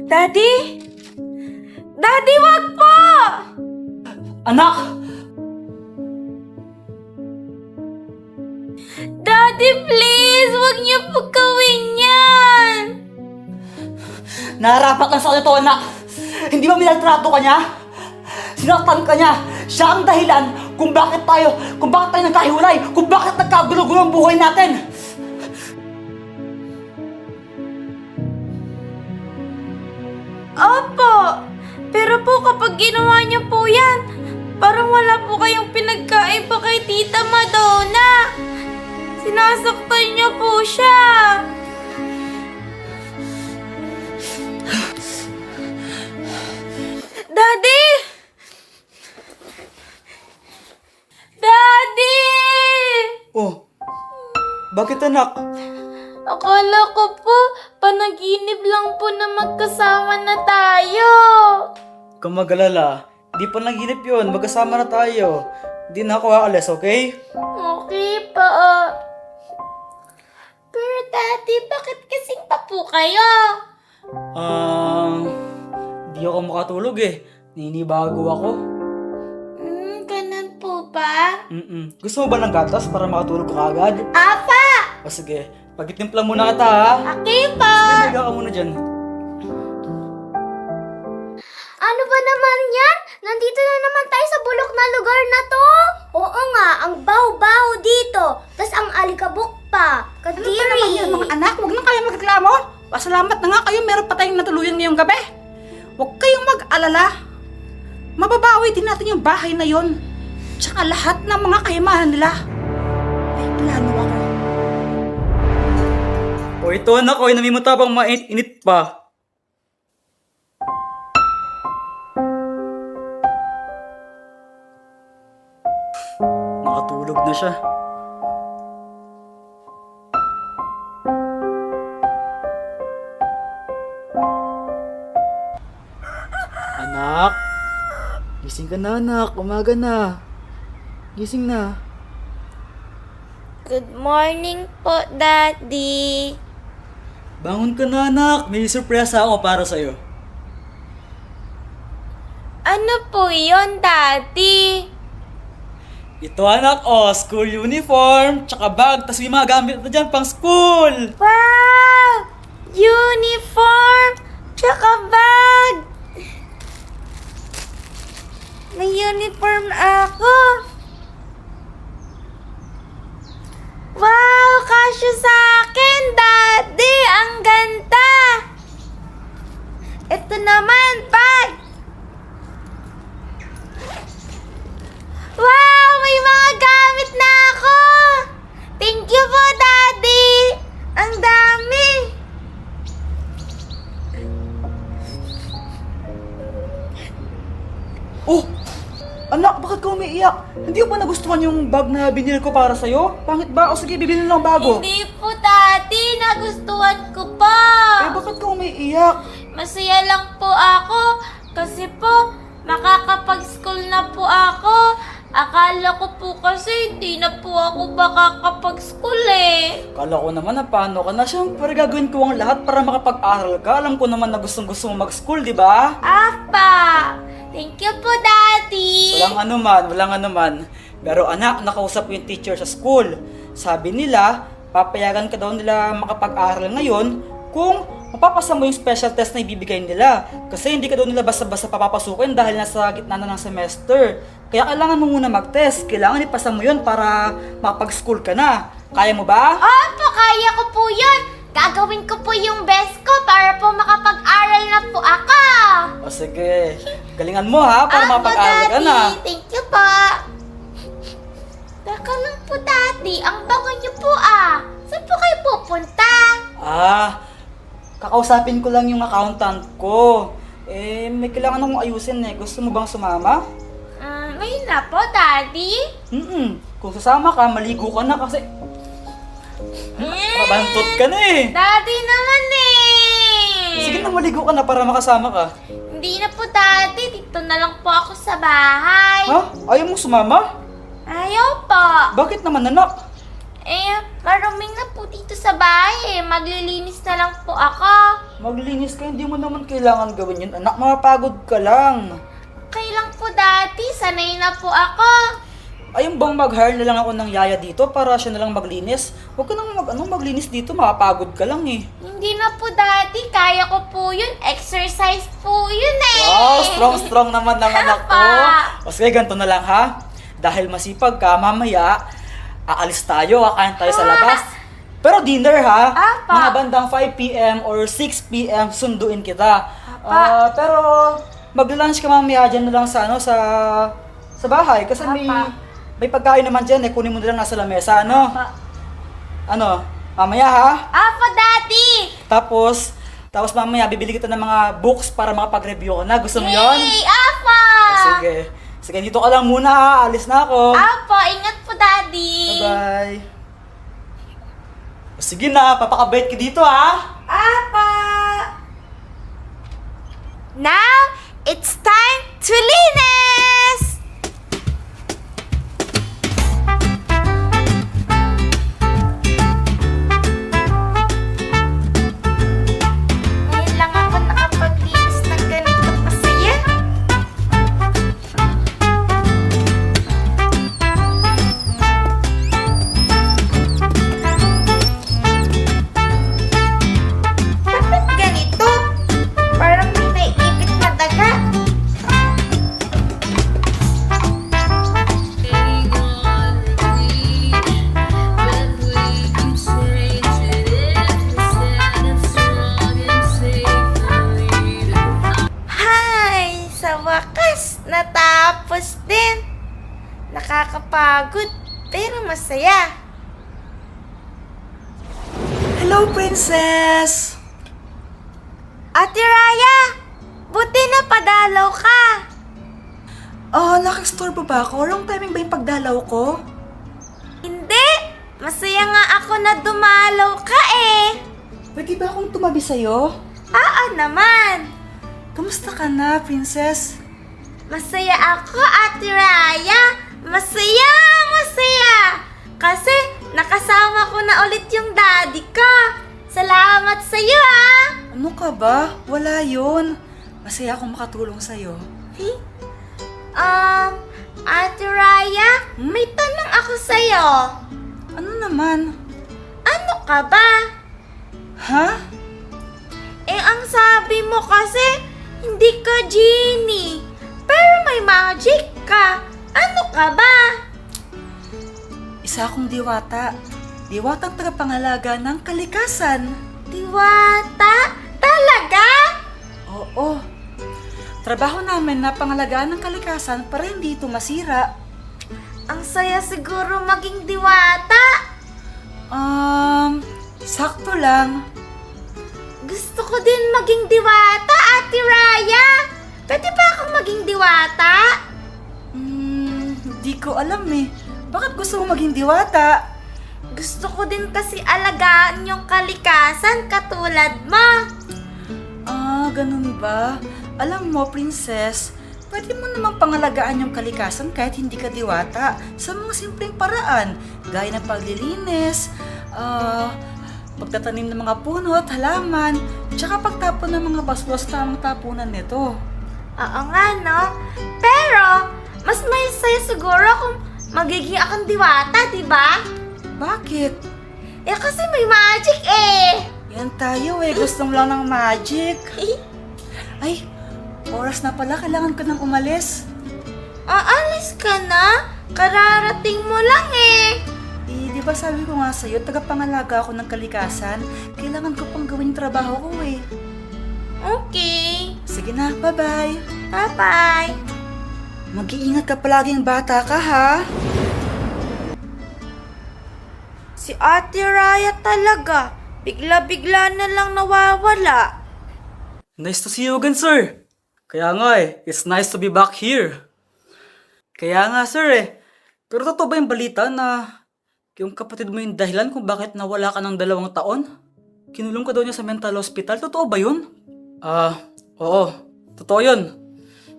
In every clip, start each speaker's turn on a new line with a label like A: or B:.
A: Daddy? Daddy, wag po!
B: Anak!
A: Daddy, please! Wag niyo po gawin yan!
B: Nararapat lang sa ito, anak! Hindi ba minaltrato ka niya? Sinaktan ka niya! Siya ang dahilan kung bakit tayo nagkahiwalay, kung bakit nagkagulo-gulo ang buhay natin!
A: Opo! Pero po kapag ginawa niyo po yan, parang wala po kayong pinagkaiba kay Tita Madonna. Sinasaktan niyo po siya. Daddy! Daddy!
B: Oh, bakit anak?
A: Akala ko po, panaginip lang po na magkasama na tayo.
B: Huwag kang mag-alala. Di pa naginip yun, magkasama na tayo. Di na ako aalis, okay?
A: Okay pa. Pero Daddy, bakit kasing pa po kayo?
B: Di ako makatulog eh. Ninibago ako.
A: Ganun po ba?
B: Gusto mo ba ng gatas para makatulog ka agad?
A: Apa!
B: O sige, pagitimplang muna kita ha.
A: Okay pa!
B: Sige, higa ka muna dyan.
A: Ano ba naman yan? Nandito na naman tayo sa bulok na lugar na to. Oo nga, ang baho-baho dito. Tas ang alikabok pa.
C: Ano ba naman yun, mga anak? Huwag na kayo magreklamo. Pasalamat na nga kayo, meron pa tayong natuluyan ngayong gabi. Huwag kayong mag-alala. Mababawi din natin yung bahay na yon. Tsaka lahat ng mga kayamanan nila. May plano ako.
B: O ito anak ko, namimitabang mainit pa. Nakatulog na siya. Anak! Gising ka na anak, umaga na. Gising na.
A: Good morning po, Daddy.
B: Bangon ka na anak, may surpresa ako para sa'yo.
A: Ano po yon, Daddy?
B: Ito anak, school uniform, tsaka bag, tas may mga gamit na dyan pang school.
A: Wow! Uniform! Tsaka bag! May uniform ako! Wow! Kasya sa akin, Daddy! Ang ganda! Ito naman, bag! Wow! May mga gamit na ako! Thank you po, Daddy! Ang dami!
B: Oh! Anak, bakit ka umiiyak? Hindi mo ba nagustuhan yung bag na binili ko para sa'yo? Pangit ba? O sige, bibili lang bago.
A: Hindi po, Daddy. Nagustuhan ko po.
B: Bakit ka umiiyak?
A: Masaya lang po ako. Kasi po, makakapag-school na po ako. Akala ko po kasi hindi na po ako makakapag-school eh.
B: Kala ko naman na paano ka na. Siyempre gagawin ko ang lahat para makapag-aral ka. Alam ko naman na gustong-gusto mo mag-school, di ba?
A: Apa! Thank you po, Daddy.
B: Walang anuman. Pero anak, nakausap ko yung teacher sa school. Sabi nila, papayagan ka daw nila makapag-aral ngayon kung mapapasa mo yung special test na ibibigay nila. Kasi hindi ka daw nila basta-basta papapasukin dahil nasa gitna na ng semester. Kaya kailangan mo muna mag-test. Kailangan ipasa mo yun para makapag-school ka na. Kaya mo ba?
A: Opo, kaya ko po yun. Gagawin ko po yung best ko para po makapag-aral na po ako.
B: O sige, galingan mo ha para makapag-aral ka na.
A: Daddy. Thank you po. Teka lang po, Daddy. Ang bago niyo po ah. Saan po kayo pupunta?
B: Kakausapin ko lang yung accountant ko. May kailangan akong ayusin eh. Gusto mo bang sumama?
A: Ngayon na po, Daddy.
B: Kung sasama ka, maligo ka na kasi pabantot ka na eh.
A: Daddy naman eh.
B: Sige na, maligo ka na para makasama ka.
A: Hindi na po, Daddy. Dito na lang po ako sa bahay.
B: Ha? Ayaw mo sumama?
A: Ayaw po.
B: Bakit naman anak?
A: Maruming na po dito sa bahay eh. Maglilinis na lang po ako.
B: Maglinis ka, hindi mo naman kailangan gawin yun. Anak, mapapagod ka lang.
A: Okay lang po, Daddy. Sanay na po ako.
B: Ayun bang mag-hire na lang ako ng yaya dito para siya na lang maglinis? Huwag ka nang maglinis dito, mapapagod ka lang eh.
A: Hindi na po, Daddy. Kaya ko po yun. Exercise po yun eh.
B: Wow, strong naman ng anak ko.
A: Apa.
B: O sige, ganito na lang ha. Dahil masipag ka, mamaya, aalis tayo, kakain tayo sa labas. Pero dinner ha,
A: Apa.
B: mga bandang 5 p.m. or 6 p.m. sunduin kita.
A: Apa.
B: Pero mag-lunch ka mamaya dyan na lang sa, sa bahay. Kasi may pagkain naman dyan eh, kunin mo na lang nasa lamesa, ano? Ano, mamaya ha?
A: Apa, Daddy.
B: Tapos mamaya bibili kita ng mga books para makapag-review ko na. Gusto mo yun?
A: Yay! Apa.
B: Sige. Sige, dito ka lang muna ha. Alis na ako.
A: Apa, ingat po, Daddy.
B: Bye-bye. Sige na, papakabait ka dito ha.
A: Apa. Now, it's time to linis! Ngayon lang ako nakapaglinis ng ganito kasaya. Bakit ganito? Parang may naiipit na daga. Hay! Sa wakas, natapos din. Nakakapagod, pero masaya.
C: Hello, princess!
A: Ate Raya, buti na padalaw ka.
C: Oh, nakistorbo ba ako? Wrong timing ba yung pagdalaw ko?
A: Hindi, masaya nga ako na dumalaw ka eh.
C: Pwede ba akong tumabi sa'yo?
A: Oo naman.
C: Kamusta ka na, princess?
A: Masaya ako, Ate Raya. Masaya, masaya. Kasi nakasama ko na ulit yung daddy ko. Salamat sa'yo ah.
C: Ano ka ba? Wala yun. Masaya akong makatulong sa'yo.
A: Ate Raya, may tanong ako sa'yo.
C: Ano naman?
A: Ano ka ba?
C: Ha?
A: Ang sabi mo kasi, hindi ka genie. Pero may magic ka. Ano ka ba?
C: Isa akong diwata. Diwatang tagapangalaga ng kalikasan.
A: Diwata? Talaga?
C: Oo. Trabaho namin na pangalagaan ng kalikasan para hindi ito masira.
A: Ang saya siguro maging diwata.
C: Sakto lang.
A: Gusto ko din maging diwata, Ate Raya. Pwede ba akong maging diwata?
C: Hindi ko alam eh. Bakit gusto mo maging diwata?
A: Gusto ko din kasi alagaan yung kalikasan katulad mo.
C: Ganun ba? Alam mo, princess, pwede mo namang pangalagaan yung kalikasan kahit hindi ka diwata sa mga simpleng paraan, gaya ng paglilinis, pagtatanim ng mga puno at halaman, tsaka pagtapon ng mga basbas sa tamang tapunan nito.
A: Oo nga, no? Pero, mas may saya siguro kung magiging akong diwata, di ba?
C: Bakit?
A: Kasi may magic eh.
C: Yan tayo eh, gusto mo lang ng magic. Ay, oras na pala, kailangan ko nang umalis.
A: Aalis ka na? Kararating mo lang eh.
C: Di ba sabi ko nga sa'yo, tagapangalaga ako ng kalikasan, kailangan ko pang gawin yung trabaho ko eh.
A: Okay.
C: Sige na, bye-bye.
A: Bye-bye.
C: Mag-iingat ka palaging bata ka ha.
A: Si Ate Raya talaga. Bigla-bigla na lang nawawala.
B: Nice to see you again, sir. Kaya nga eh, it's nice to be back here. Kaya nga, sir eh. Pero totoo ba yung balita na yung kapatid mo yung dahilan kung bakit nawala ka ng 2 taon? Kinulong ka daw niya sa mental hospital. Totoo ba yun? Oo. Totoo yun.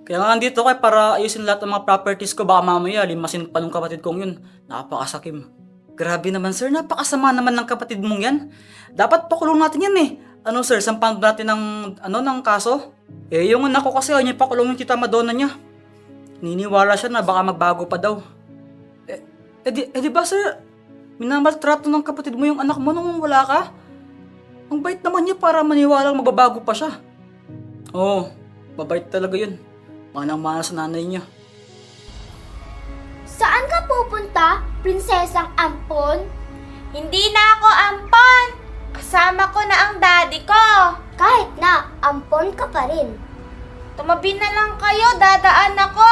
B: Kaya nga nandito kay para ayusin lahat ng mga properties ko. Baka mamaya limasin pa nung kapatid kong yun. Napakasakim. Grabe naman sir, napakasama naman ng kapatid mong yan. Dapat pakulong natin yan eh. Ano sir, sampahan ba natin ng kaso? Eh yung anak ko kasi ayaw niya pakulong yung tita Madonna niya. Niniwala siya na baka magbago pa daw. Di ba sir, minamaltrato ng kapatid mo yung anak mo nung wala ka? Ang bait naman niya para maniwalang magbabago pa siya. Oo, babait talaga yun. Manang-mana sa nanay niya.
D: Saan ka pupunta, Prinsesang Ampon?
A: Hindi na ako ampon. Kasama ko na ang daddy ko.
D: Kahit na, ampon ka pa rin.
A: Tumabi na lang kayo, dadaan ako.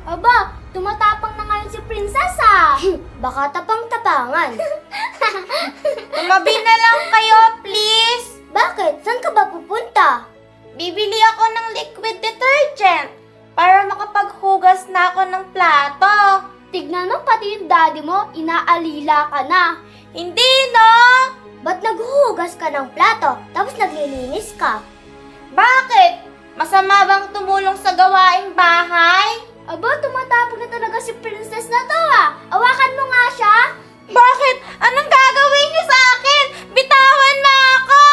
D: Aba, tumatapang na ngayon si Prinsesa. Baka tapang-tapangan.
A: Tumabi na lang kayo, please.
D: Bakit? Saan ka ba pupunta?
A: Bibili ako ng liquid detergent para makapaghugas na ako ng plato.
D: Tignan mo, pati yung daddy mo, inaalila ka na.
A: Hindi, no?
D: Ba't naghuhugas ka ng plato, tapos naglilinis ka?
A: Bakit? Masama bang tumulong sa gawaing bahay?
D: Aba, tumatapog na talaga si Princess na to ah. Awakan mo nga siya.
A: Bakit? Anong gagawin niyo sa akin? Bitawan mo ako!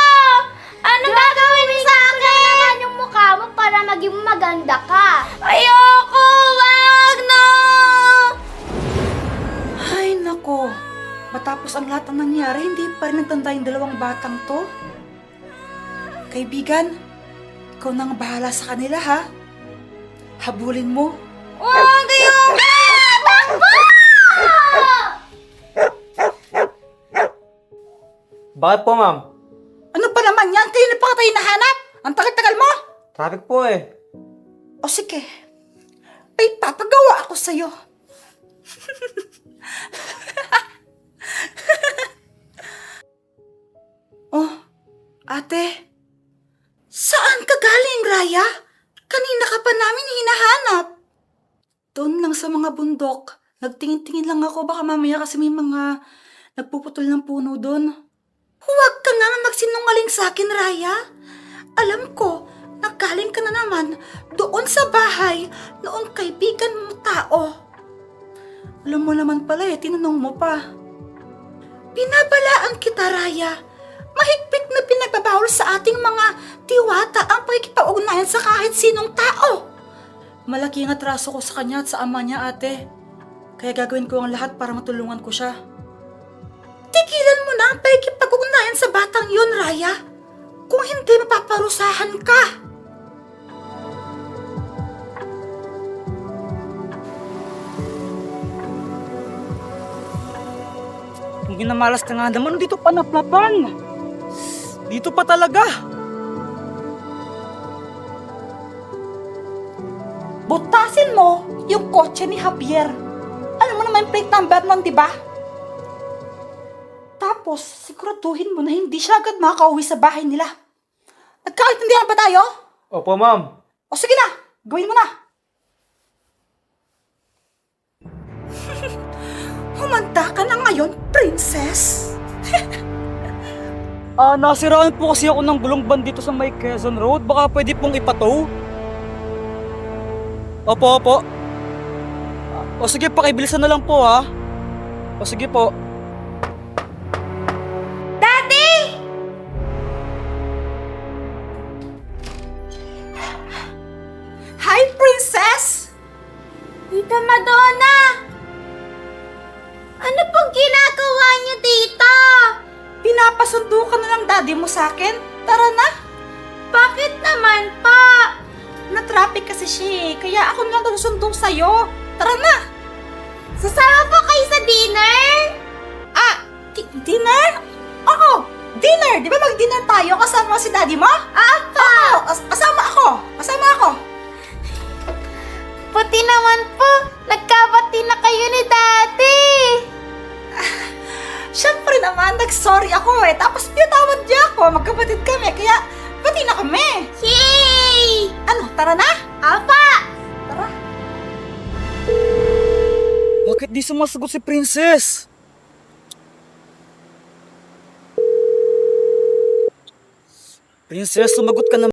A: Anong gagawin niyo sa akin?
D: naman yung mukha mo para maging maganda ka.
A: Ayoko! Wag na!
C: Ay, nako. Matapos ang lahat ng nangyari, hindi pa rin nagtanda yung dalawang batang to. Kaibigan, ikaw nang bahala sa kanila, ha? Habulin mo.
A: Wag ayoko! Takbo!
E: Bakit po, ma'am?
C: Ano ba naman yan? Kanina pa tayo nahanap. Ang tagal-tagal mo.
E: Traffic po eh.
C: O sige, ay papagawa ako sa'yo. Oh, ate. Saan ka galing, Raya? Kanina ka pa namin hinahanap. Doon lang sa mga bundok. Nagtingin-tingin lang ako, baka mamaya kasi may mga nagpuputol ng puno doon. Huwag ka nga magsinungaling sa akin, Raya. Alam ko, nagaling ka na naman doon sa bahay noong kaibigan mong tao. Alam mo naman pala eh, tinanong mo pa. Binabalaan kita, Raya. Mahigpit na pinagbabawal sa ating mga diwata ang pakikipag-ugnayan sa kahit sinong tao. Malaki ang atraso ko sa kanya at sa ama niya, ate. Kaya gagawin ko ang lahat para matulungan ko siya. Tigilan mo na ang pakikipag-ugnayan sa batang yun, Raya. Kung hindi, mapaparusahan ka.
B: Kung ginamalas ka nga naman, dito pa naplapan. Dito pa talaga.
C: Butasin mo yung kotse ni Javier. Alam mo naman yung plate number nun, di ba? Tapos, siguraduhin mo na hindi siya agad makakauwi sa bahay nila. Nagkakaintindihan ba tayo?
E: Opo, ma'am.
C: O sige na, gawin mo na. Humanda ka na ngayon, princess.
B: Nasiraan po kasi ako ng gulong van dito sa may Quezon Road. Baka pwede pong ipatow. Opo. O sige, pakibilisan na lang po ha. O sige po.
A: Daddy!
C: Hi, princess!
A: Tita Madonna! Ano pong ginagawa niyo dito?
C: Pinapasundo ka na ng daddy mo sa akin? Tara na.
A: Bakit naman pa?
C: Na-traffic kasi siya eh, kaya ako na lang susundo sa'yo. Tara na.
A: Sasama po kayo sa dinner?
C: Dinner? Oo, dinner. Di ba mag-dinner tayo kasama si daddy mo? Oo, kasama ako.
A: Puti naman po, nagkabati na kayo ni Daddy.
C: Siyempre naman, nag-sorry ako eh. Tapos pinatawad niya ako. Magkapatid kami, kaya pati na kami.
A: Yay!
C: Ano, tara na?
A: Apa!
C: Tara.
B: Bakit di sumasagot si Princess? Princess, sumagot ka naman.